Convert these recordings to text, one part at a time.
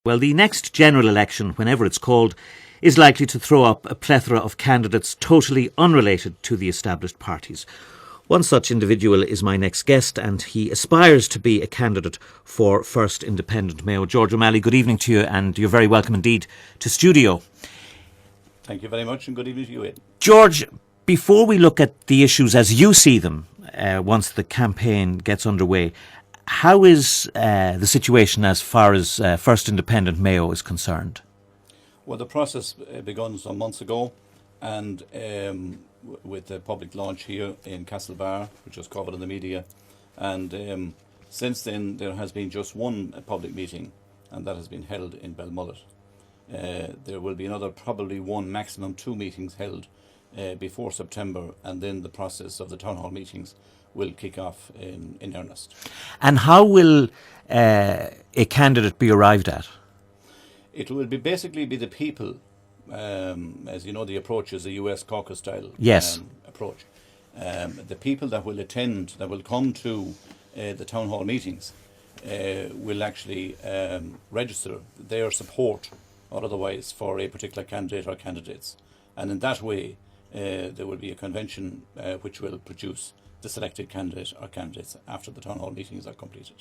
Well, the next general election, whenever it's called, is likely to throw up a plethora of candidates totally unrelated to the established parties. One such individual is my next guest, and he aspires to be a candidate for First Independent Mayo. George O'Malley, good evening to you, and you're very welcome indeed to studio. Thank you very much, and good evening to you, Aidan. George, before we look at the issues as you see them, once the campaign gets underway, how is the situation as far as First Independent Mayo is concerned? Well, the process began some months ago, and with the public launch here in Castlebars, which was covered in the media, and since then there has been just one public meeting, and that has been held in Belmullet. There will be another, probably one, maximum two meetings held before September, and then the process of the town hall meetings will kick off in earnest. And how will a candidate be arrived at? It will basically be the people. As you know, the approach is a US caucus style approach. The people that will attend, that will come to the town hall meetings, will actually register their support or otherwise for a particular candidate or candidates. And in that way, there will be a convention which will produce the selected candidate or candidates after the town hall meetings are completed.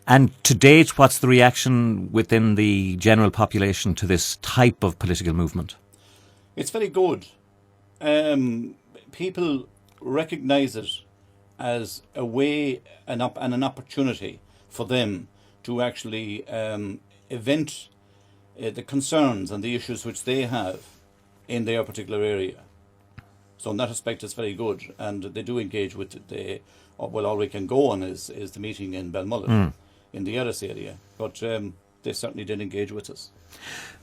And to date, what's the reaction within the general population to this type of political movement? It's very good. People recognise it as a way and an opportunity for them to actually event the concerns and the issues which they have in their particular area. So in that respect, it's very good, and they do engage with all we can go on is the meeting in Belmullet, in the Aidan area, but they certainly did engage with us.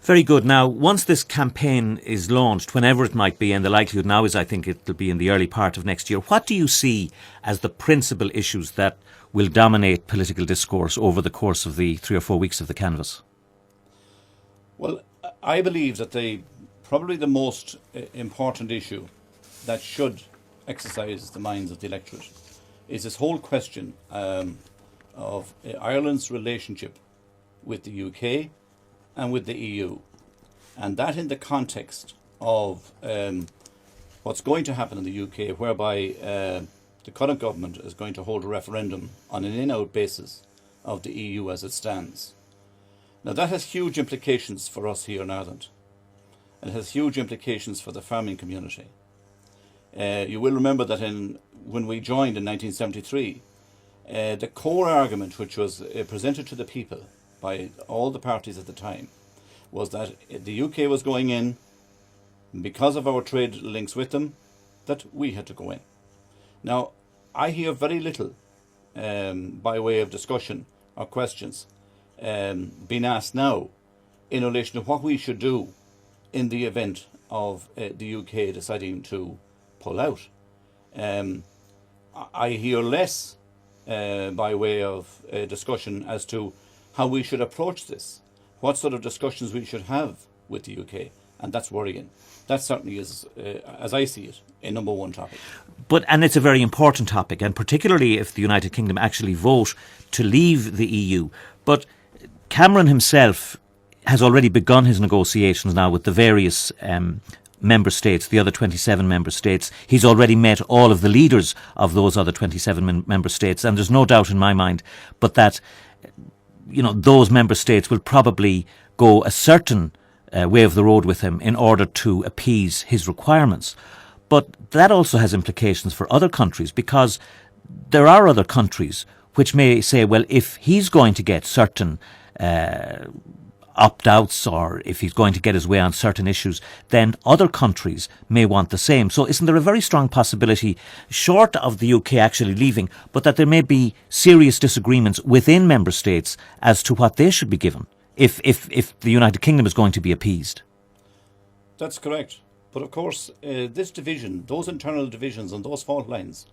Very good. Now, once this campaign is launched, whenever it might be, and the likelihood now is I think it'll be in the early part of next year, what do you see as the principal issues that will dominate political discourse over the course of the 3 or 4 weeks of the canvass? Well, I believe that probably the most important issue that should exercise the minds of the electorate is this whole question of Ireland's relationship with the UK and with the EU, and that in the context of what's going to happen in the UK, whereby the current government is going to hold a referendum on an in-out basis of the EU as it stands. Now that has huge implications for us here in Ireland. It has huge implications for the farming community. You will remember that when we joined in 1973, the core argument which was presented to the people by all the parties at the time was that the UK was going in because of our trade links with them, that we had to go in. Now, I hear very little by way of discussion or questions being asked now in relation to what we should do in the event of the UK deciding to pull out. I hear less by way of discussion as to how we should approach this, what sort of discussions we should have with the UK, and that's worrying. That certainly is, as I see it, a number one topic. And it's a very important topic, and particularly if the United Kingdom actually vote to leave the EU. But Cameron himself has already begun his negotiations now with the various member states, the other 27 member states. He's already met all of the leaders of those other 27 member states, and there's no doubt in my mind but that those member states will probably go a certain way of the road with him in order to appease his requirements. But that also has implications for other countries, because there are other countries which may say, well, if he's going to get certain opt-outs, or if he's going to get his way on certain issues, then other countries may want the same. So isn't there a very strong possibility, short of the UK actually leaving, but that there may be serious disagreements within member states as to what they should be given if the United Kingdom is going to be appeased? That's correct. But of course, this division, those internal divisions and those fault lines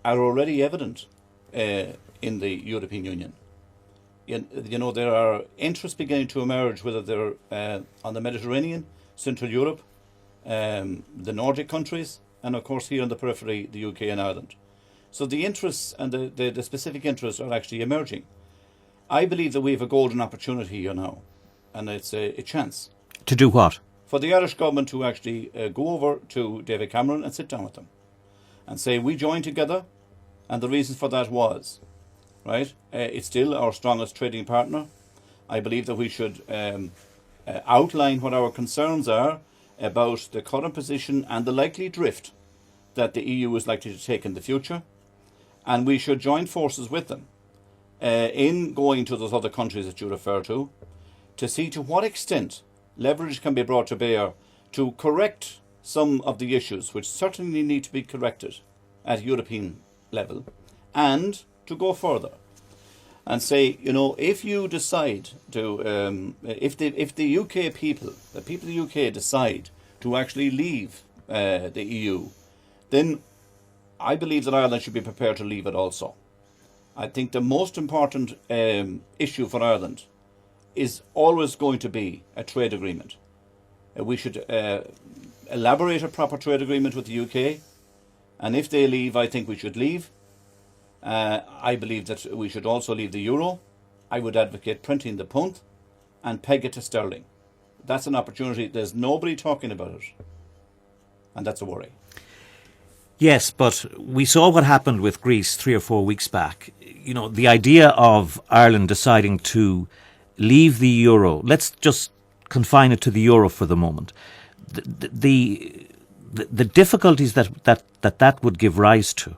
are already evident in the European Union. There are interests beginning to emerge, whether they're on the Mediterranean, Central Europe, the Nordic countries, and of course here on the periphery, the UK and Ireland. So the interests and the specific interests are actually emerging. I believe that we have a golden opportunity here now and it's a chance To do what? for the Irish government to actually go over to David Cameron and sit down with them and say, we joined together, and the reason for that was, right, it's still our strongest trading partner. I believe that we should outline what our concerns are about the current position and the likely drift that the EU is likely to take in the future. And we should join forces with them in going to those other countries that you refer to see to what extent leverage can be brought to bear to correct some of the issues which certainly need to be corrected at European level, and to go further and say, you know, if you decide to, if the UK people, the people of the UK decide to actually leave the EU, then I believe that Ireland should be prepared to leave it also. I think the most important issue for Ireland is always going to be a trade agreement. We should elaborate a proper trade agreement with the UK, and if they leave, I think we should leave. I believe that we should also leave the euro. I would advocate printing the punt and peg it to sterling. That's an opportunity. There's nobody talking about it, and that's a worry. Yes, but we saw what happened with Greece 3 or 4 weeks back. You know, the idea of Ireland deciding to leave the euro, let's just confine it to the euro for the moment. The difficulties that would give rise to,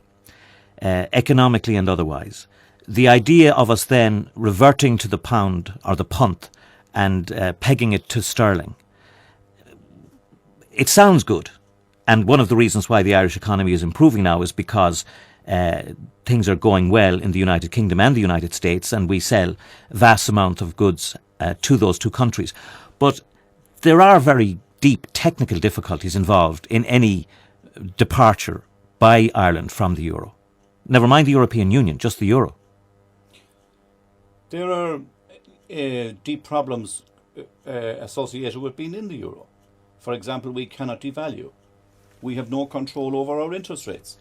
economically and otherwise, the idea of us then reverting to the pound or the punt and pegging it to sterling, it sounds good. And one of the reasons why the Irish economy is improving now is because things are going well in the United Kingdom and the United States, and we sell vast amounts of goods to those two countries. But there are very deep technical difficulties involved in any departure by Ireland from the euro. Never mind the European Union, just the euro. There are deep problems associated with being in the euro. For example, we cannot devalue. We have no control over our interest rates.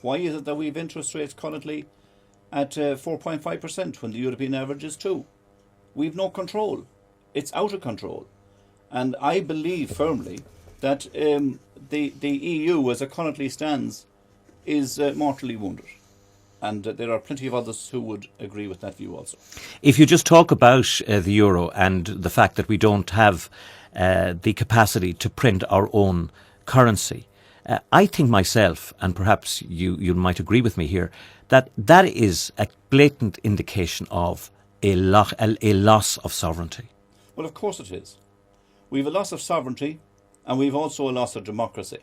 Why is it that we have interest rates currently at 4.5% when the European average is 2%? We have no control. It's out of control. And I believe firmly that the EU, as it currently stands, is mortally wounded. And there are plenty of others who would agree with that view also. If you just talk about the euro and the fact that we don't have the capacity to print our own currency, I think myself, and perhaps you might agree with me here, that is a blatant indication of a loss of sovereignty. Well, of course it is. We have a loss of sovereignty, and we've also a loss of democracy.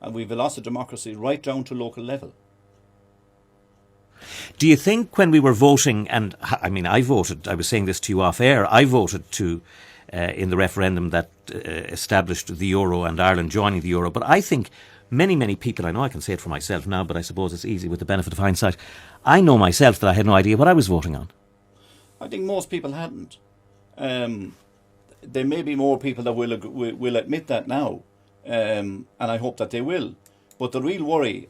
And we've a loss of democracy right down to local level. Do you think when we were voting, and I mean, I voted, I was saying this to you off air, I voted to in the referendum that established the euro and Ireland joining the euro, but I think many people, I know I can say it for myself now, but I suppose it's easy with the benefit of hindsight, I know myself that I had no idea what I was voting on. I think most people hadn't. There may be more people that will admit that now, and I hope that they will. But the real worry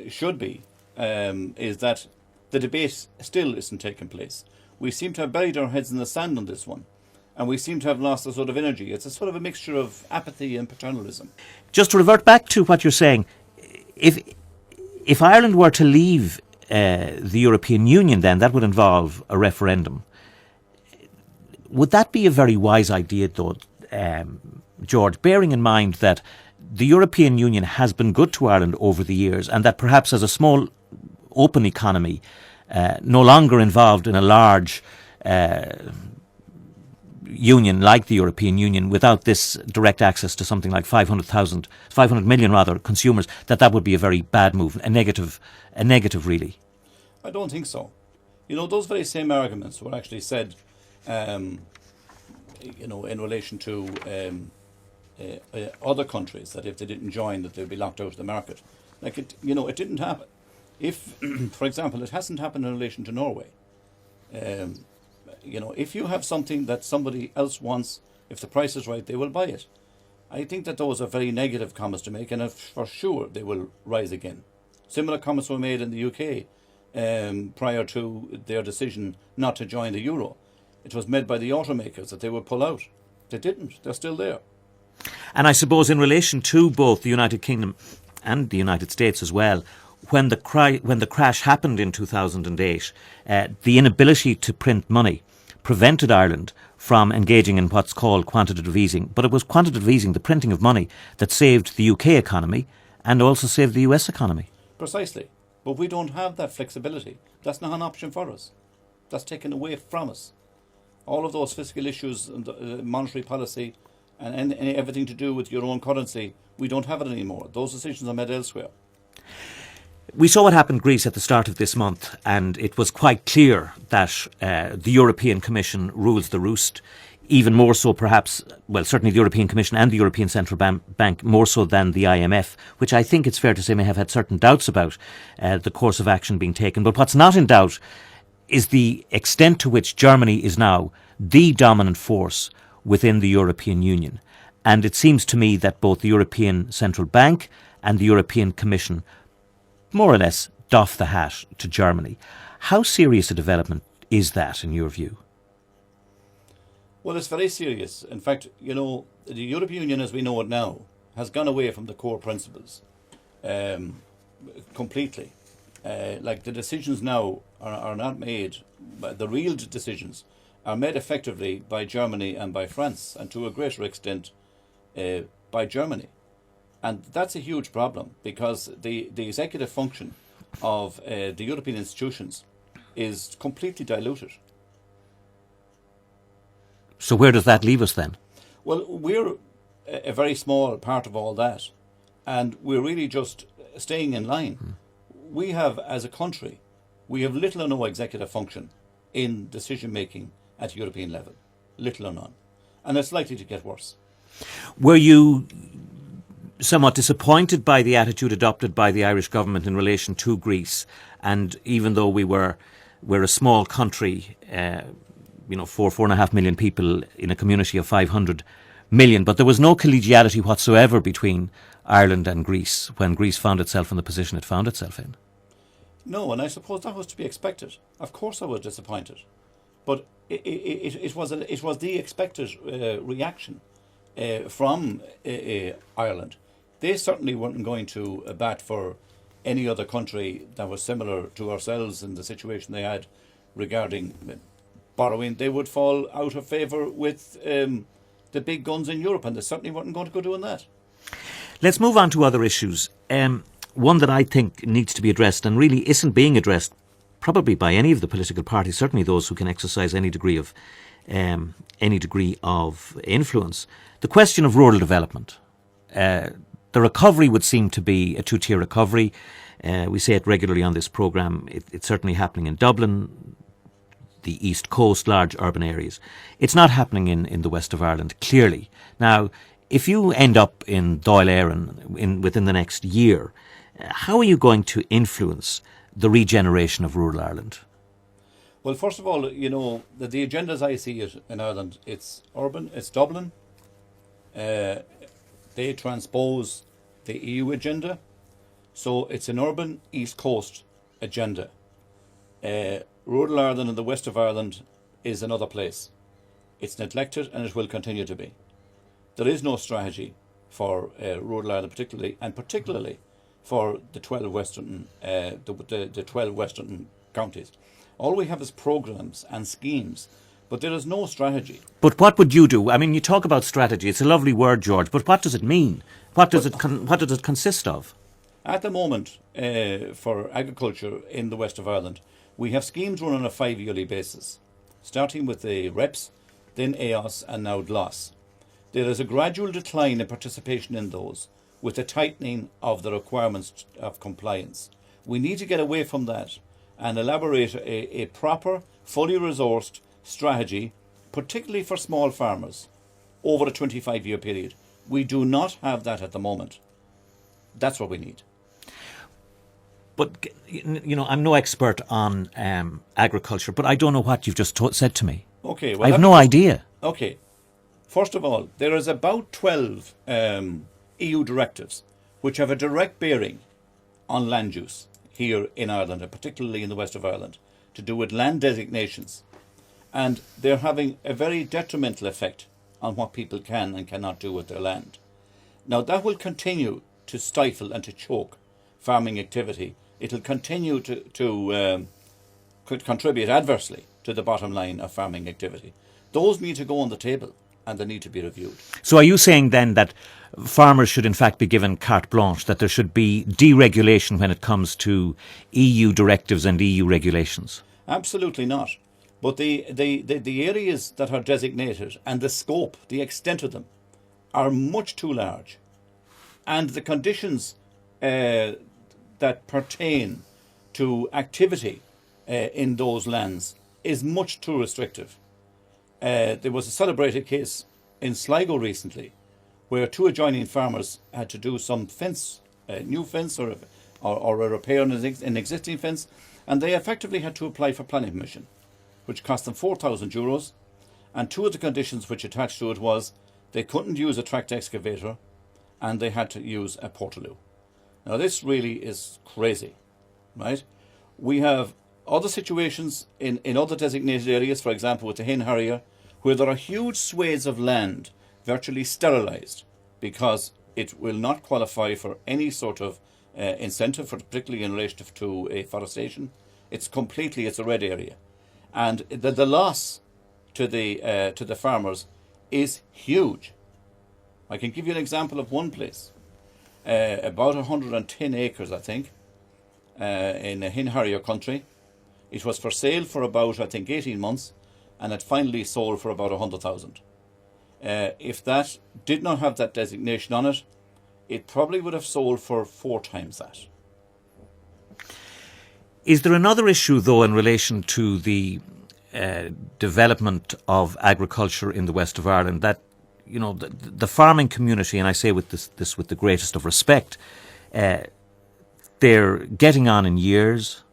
should be is that the debate still isn't taking place. We seem to have buried our heads in the sand on this one, and we seem to have lost a sort of energy. It's a sort of a mixture of apathy and paternalism. Just to revert back to what you're saying, if Ireland were to leave the European Union, then that would involve a referendum. Would that be a very wise idea, though, George, bearing in mind that the European Union has been good to Ireland over the years, and that perhaps as a small open economy, no longer involved in a large union like the European Union, without this direct access to something like 500 million consumers, that would be a very bad move, a negative really? I don't think so. You know, those very same arguments were actually said in relation to other countries, that if they didn't join, that they'd be locked out of the market. It didn't happen. If, for example, it hasn't happened in relation to Norway. If you have something that somebody else wants, if the price is right, they will buy it. I think that those are very negative comments to make, and for sure they will rise again. Similar comments were made in the UK prior to their decision not to join the euro. it was made by the automakers that they would pull out. They didn't. They're still there. And I suppose in relation to both the United Kingdom and the United States as well, when the crash happened in 2008, the inability to print money prevented Ireland from engaging in what's called quantitative easing. But it was quantitative easing, the printing of money, that saved the UK economy and also saved the US economy. Precisely. But we don't have that flexibility. That's not an option for us. That's taken away from us. All of those fiscal issues and monetary policy and everything to do with your own currency, we don't have it anymore. Those decisions are made elsewhere. We saw what happened in Greece at the start of this month, and it was quite clear that the European Commission rules the roost, even more so perhaps, well, certainly the European Commission and the European Central Bank, more so than the IMF, which I think it's fair to say may have had certain doubts about the course of action being taken. But what's not in doubt is the extent to which Germany is now the dominant force within the European Union. And it seems to me that both the European Central Bank and the European Commission more or less doff the hat to Germany. How serious a development is that in your view? Well, it's very serious. In fact, the European Union as we know it now has gone away from the core principles completely. Like the decisions now are not made, the real decisions are made effectively by Germany and by France, and to a greater extent by Germany. And that's a huge problem, because the executive function of the European institutions is completely diluted. So where does that leave us then? Well, we're a very small part of all that, and we're really just staying in line. We have, as a country, we have little or no executive function in decision making at European level. Little or none. And it's likely to get worse. Were you somewhat disappointed by the attitude adopted by the Irish government in relation to Greece? And even though we're a small country, 4.5 million people in a community of 500 million, but there was no collegiality whatsoever between Ireland and Greece when Greece found itself in the position it found itself in. No, and I suppose that was to be expected. Of course I was disappointed. But it was the expected reaction from Ireland. They certainly weren't going to bat for any other country that was similar to ourselves in the situation they had regarding borrowing. They would fall out of favour with the big guns in Europe, and they certainly weren't going to go doing that. Let's move on to other issues. One that I think needs to be addressed and really isn't being addressed probably by any of the political parties, certainly those who can exercise any degree of influence. The question of rural development. The recovery would seem to be a two-tier recovery. We say it regularly on this programme. It's certainly happening in Dublin, the East Coast, large urban areas. It's not happening in the west of Ireland, clearly. Now, if you end up in Dáil Éireann within the next year, how are you going to influence the regeneration of rural Ireland? Well, first of all, the agenda as I see it in Ireland, it's urban, it's Dublin. They transpose the EU agenda. So it's an urban East Coast agenda. Rural Ireland and the west of Ireland is another place. It's neglected and it will continue to be. There is no strategy for rural Ireland particularly for the 12 western counties. All we have is programmes and schemes, but there is no strategy. But what would you do? I mean, you talk about strategy. It's a lovely word, George, but what does it mean? What does it consist of? At the moment, for agriculture in the west of Ireland, we have schemes run on a 5-yearly basis, starting with the REPS, then EOS, and now GLOS. There is a gradual decline in participation in those, with a tightening of the requirements of compliance. We need to get away from that and elaborate a proper, fully resourced strategy, particularly for small farmers, over a 25-year period. We do not have that at the moment. That's what we need. But, I'm no expert on agriculture, but I don't know what you've just said to me. Okay, well, I have no idea. Okay. First of all, there is about 12 EU directives which have a direct bearing on land use here in Ireland, and particularly in the west of Ireland, to do with land designations. And they're having a very detrimental effect on what people can and cannot do with their land. Now, that will continue to stifle and to choke farming activity. It'll continue to could contribute adversely to the bottom line of farming activity. Those need to go on the table and they need to be reviewed. So are you saying then that farmers should in fact be given carte blanche, that there should be deregulation when it comes to EU directives and EU regulations? Absolutely not. But the areas that are designated and the scope, the extent of them, are much too large. And the conditions that pertain to activity in those lands is much too restrictive. There was a celebrated case in Sligo recently where two adjoining farmers had to do some fence, new fence or a repair in an existing fence, and they effectively had to apply for planning permission, which cost them €4,000. And two of the conditions which attached to it was they couldn't use a tracked excavator and they had to use a portaloo. Now this really is crazy, right? We have other situations in other designated areas, for example with the hen harrier, where there are huge swathes of land virtually sterilised because it will not qualify for any sort of incentive, particularly in relation to afforestation. It's a red area. And the loss to the farmers is huge. I can give you an example of one place, about 110 acres, I think, in hen harrier country. It was for sale for about, I think, 18 months, and it finally sold for about 100,000. If that did not have that designation on it, it probably would have sold for 4 times that. Is there another issue, though, in relation to the development of agriculture in the west of Ireland, that, you know, the farming community, and I say with this with the greatest of respect, they're getting on in years,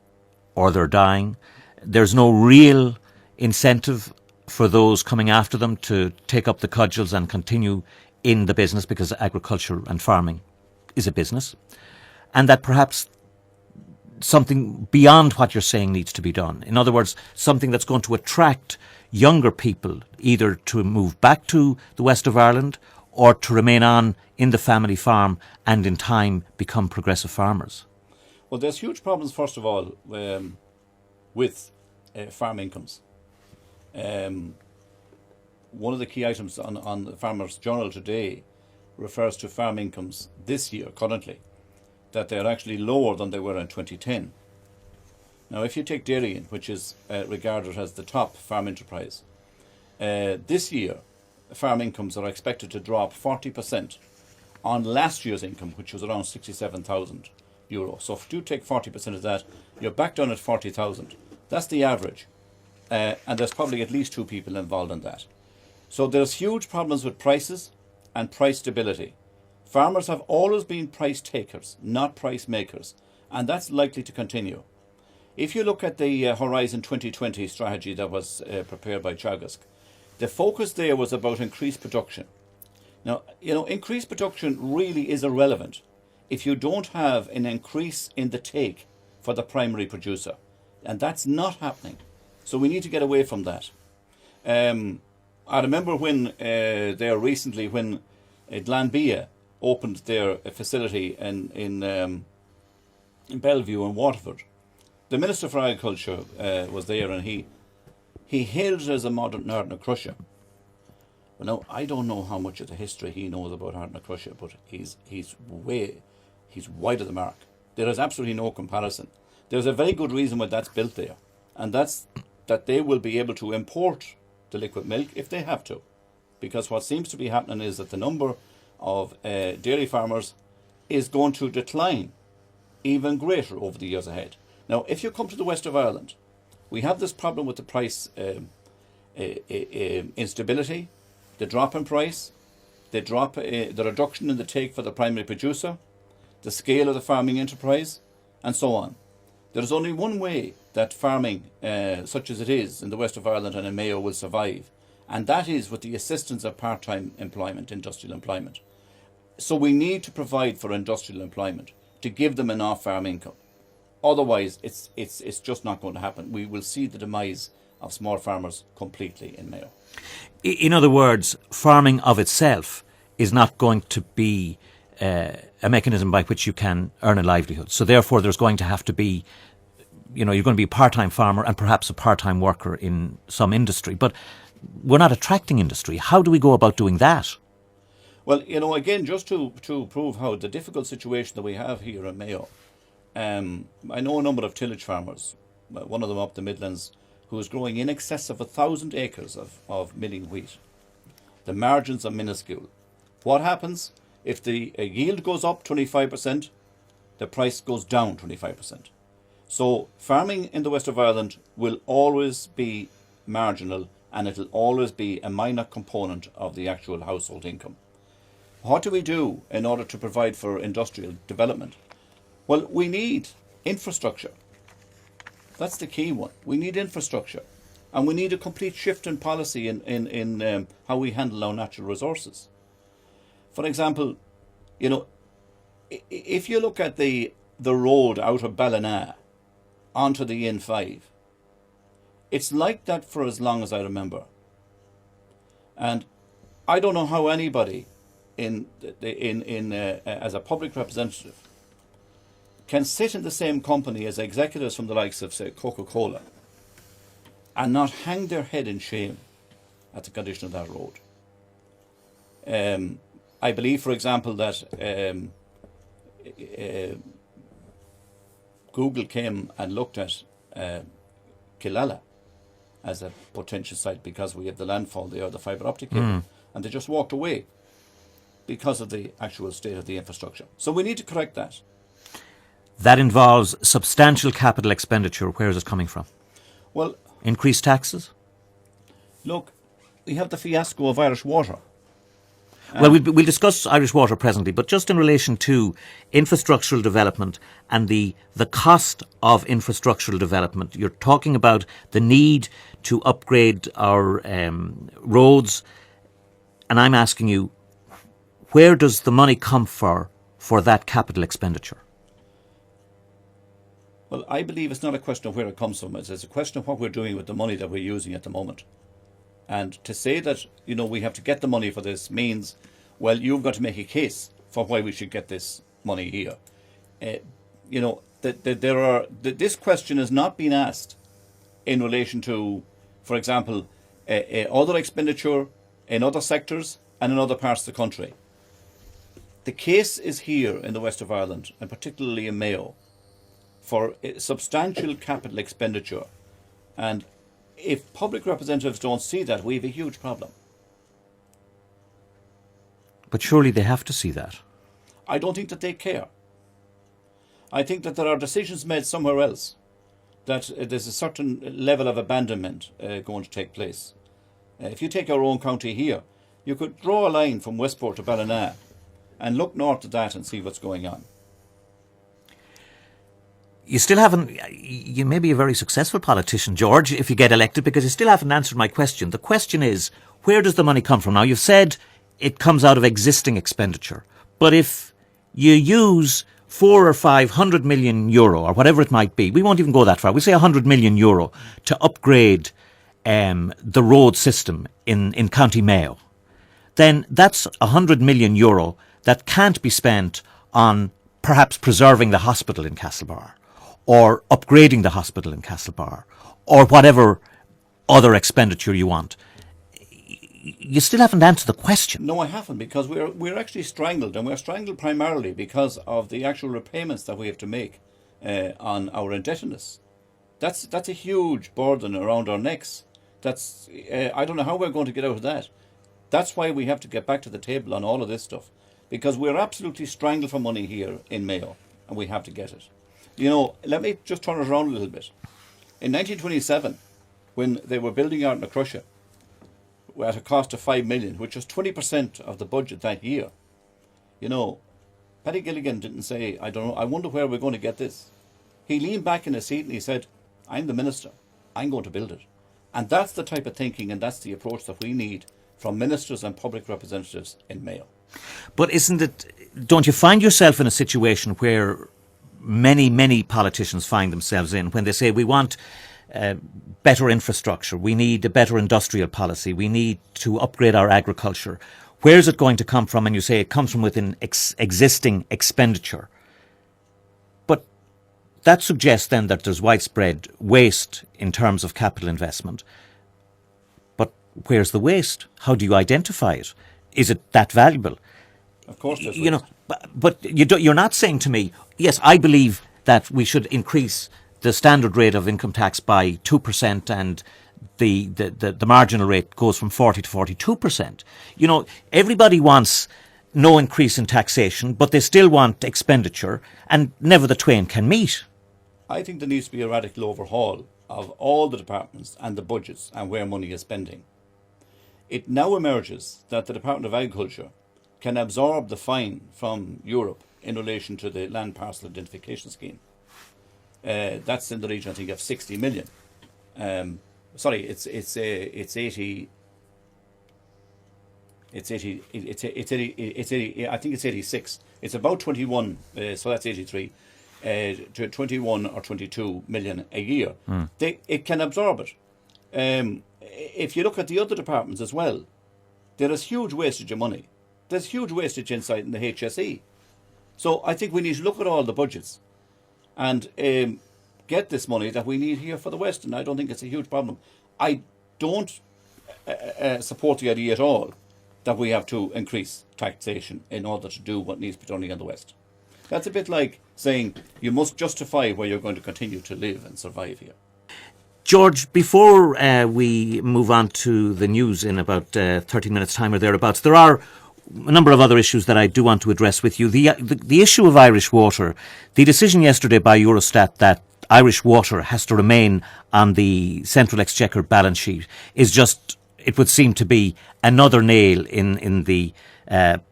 or they're dying. There's no real incentive for those coming after them to take up the cudgels and continue in the business, because agriculture and farming is a business, and that perhaps something beyond what you're saying needs to be done. In other words, something that's going to attract younger people either to move back to the west of Ireland or to remain on in the family farm and in time become progressive farmers. Well, there's huge problems, first of all, with farm incomes. One of the key items on the Farmers' Journal today refers to farm incomes this year, currently, that they're actually lower than they were in 2010. Now, if you take Darien, which is regarded as the top farm enterprise, this year, farm incomes are expected to drop 40% on last year's income, which was around €67,000. So if you take 40% of that, you're back down at 40,000. That's the average. And there's probably at least 2 people involved in that. So there's huge problems with prices and price stability. Farmers have always been price takers, not price makers, and that's likely to continue. If you look at the Horizon 2020 strategy that was prepared by Teagasc, the focus there was about increased production. Now, you know, increased production really is irrelevant if you don't have an increase in the take for the primary producer, and that's not happening. So we need to get away from that. I remember when when Glanbia opened their facility in Bellevue in Waterford, the Minister for Agriculture was there, and he hailed it as a modern Ardna Crusher. Well, now, I don't know how much of the history he knows about Ardna Crusher, but he's wide of the mark. There is absolutely no comparison. There's a very good reason why that's built there, and that's that they will be able to import the liquid milk if they have to. Because what seems to be happening is that the number of dairy farmers is going to decline even greater over the years ahead. Now, if you come to the west of Ireland, we have this problem with the price instability, the drop in price, the reduction in the take for the primary producer, the scale of the farming enterprise, and so on. There is only one way that farming, such as it is in the west of Ireland and in Mayo, will survive, and that is with the assistance of part-time employment, industrial employment. So we need to provide for industrial employment to give them an off-farm income. Otherwise, it's just not going to happen. We will see the demise of small farmers completely in Mayo. In other words, farming of itself is not going to be a mechanism by which you can earn a livelihood. So therefore there's going to have to be, you're going to be a part-time farmer and perhaps a part-time worker in some industry. But we're not attracting industry. How do we go about doing that? Well, again, just to prove how the difficult situation that we have here in Mayo, I know a number of tillage farmers, one of them up the Midlands, who is growing in excess of 1,000 acres of milling wheat. The margins are minuscule. What happens if the yield goes up 25%, the price goes down 25%. So farming in the west of Ireland will always be marginal, and it will always be a minor component of the actual household income. What do we do in order to provide for industrial development? Well, we need infrastructure. That's the key one. We need infrastructure. And we need a complete shift in policy in how we handle our natural resources. For example, if you look at the road out of Ballina onto the N5, it's like that for as long as I remember. And I don't know how anybody as a public representative can sit in the same company as executives from the likes of, say, Coca-Cola and not hang their head in shame at the condition of that road. I believe, for example, that Google came and looked at Killala as a potential site because we have the landfall there, the fibre optic cable, and they just walked away because of the actual state of the infrastructure. So we need to correct that. That involves substantial capital expenditure. Where is it coming from? Well, increased taxes? Look, we have the fiasco of Irish Water. Well, we'll discuss Irish Water presently, but just in relation to infrastructural development and the cost of infrastructural development, you're talking about the need to upgrade our roads, and I'm asking you, where does the money come for that capital expenditure? Well, I believe it's not a question of where it comes from. It's a question of what we're doing with the money that we're using at the moment. And to say that, we have to get the money for this means, well, you've got to make a case for why we should get this money here. This question has not been asked in relation to, for example, other expenditure in other sectors and in other parts of the country. The case is here in the west of Ireland, and particularly in Mayo, for substantial capital expenditure. And if public representatives don't see that, we have a huge problem. But surely they have to see that. I don't think that they care. I think that there are decisions made somewhere else, that there's a certain level of abandonment going to take place. If you take our own county here, you could draw a line from Westport to Ballina and look north of that and see what's going on. You still haven't, you may be a very successful politician, George, if you get elected, because you still haven't answered my question. The question is, where does the money come from? Now, you've said it comes out of existing expenditure. But if you use 400 or 500 million euro, or whatever it might be, we won't even go that far, we'll say 100 million euro to upgrade the road system in County Mayo, then that's 100 million euro that can't be spent on perhaps preserving the hospital in Castlebar, or upgrading the hospital in Castlebar, or whatever other expenditure you want. You still haven't answered the question. No, I haven't, because we're actually strangled, and we're strangled primarily because of the actual repayments that we have to make on our indebtedness. That's a huge burden around our necks. That's I don't know how we're going to get out of that. That's why we have to get back to the table on all of this stuff, because we're absolutely strangled for money here in Mayo, and we have to get it. Let me just turn it around a little bit. In 1927, when they were building out in Crusher, at a cost of 5 million, which was 20% of the budget that year, Paddy Gilligan didn't say, I don't know, I wonder where we're going to get this. He leaned back in his seat and he said, I'm the minister, I'm going to build it. And that's the type of thinking, and that's the approach that we need from ministers and public representatives in Mayo. But don't you find yourself in a situation where many politicians find themselves in, when they say we want better infrastructure. We need a better industrial policy. We need to upgrade our agriculture. Where is it going to come from? And you say it comes from within existing expenditure. But that suggests then that there's widespread waste in terms of capital investment. But where's the waste? How do you identify it? Is it that valuable? Of course there's You know, waste. but you're not saying to me, yes, I believe that we should increase the standard rate of income tax by 2% and the marginal rate goes from 40 to 42%. You know, everybody wants no increase in taxation, but they still want expenditure, and never the twain can meet. I think there needs to be a radical overhaul of all the departments and the budgets and where money is spending. It now emerges that the Department of Agriculture can absorb the fine from Europe in relation to the land parcel identification scheme. That's in the region, I think, of 60 million. Sorry, it's 80. It's 80. It's 80. I think it's 86. It's about 21. So that's 83. To 21 or 22 million a year. It can absorb it. If you look at the other departments as well, there is huge wastage of money. There's huge wastage inside in the HSE. So I think we need to look at all the budgets and get this money that we need here for the West. And I don't think it's a huge problem. I don't support the idea at all that we have to increase taxation in order to do what needs to be done in the West. That's a bit like saying you must justify where you're going to continue to live and survive here. George, before we move on to the news in about 30 minutes' time or thereabouts, there are a number of other issues that I do want to address with you. The issue of Irish water, the decision yesterday by Eurostat that Irish water has to remain on the Central Exchequer balance sheet is just, it would seem to be another nail in the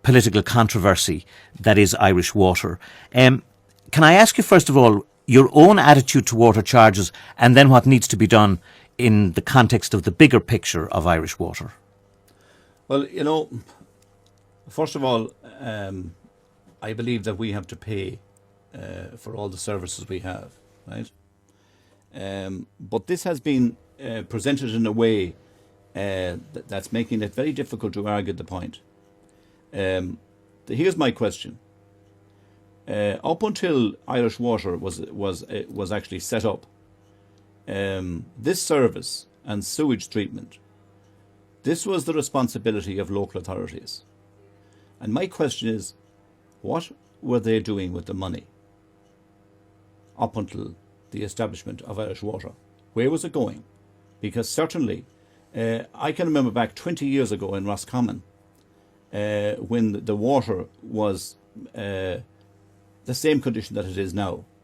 political controversy that is Irish water. Can I ask you, first of all, your own attitude to water charges and then what needs to be done in the context of the bigger picture of Irish water? Well, you know, first of all, I believe that we have to pay for all the services we have, right? But this has been presented in a way that's making it very difficult to argue the point. Here's my question. Up until Irish Water was actually set up, this service and sewage treatment, this was the responsibility of local authorities. And my question is, what were they doing with the money up until the establishment of Irish Water? Where was it going? Because certainly, I can remember back 20 years ago in Roscommon, when the water was the same condition that it is now.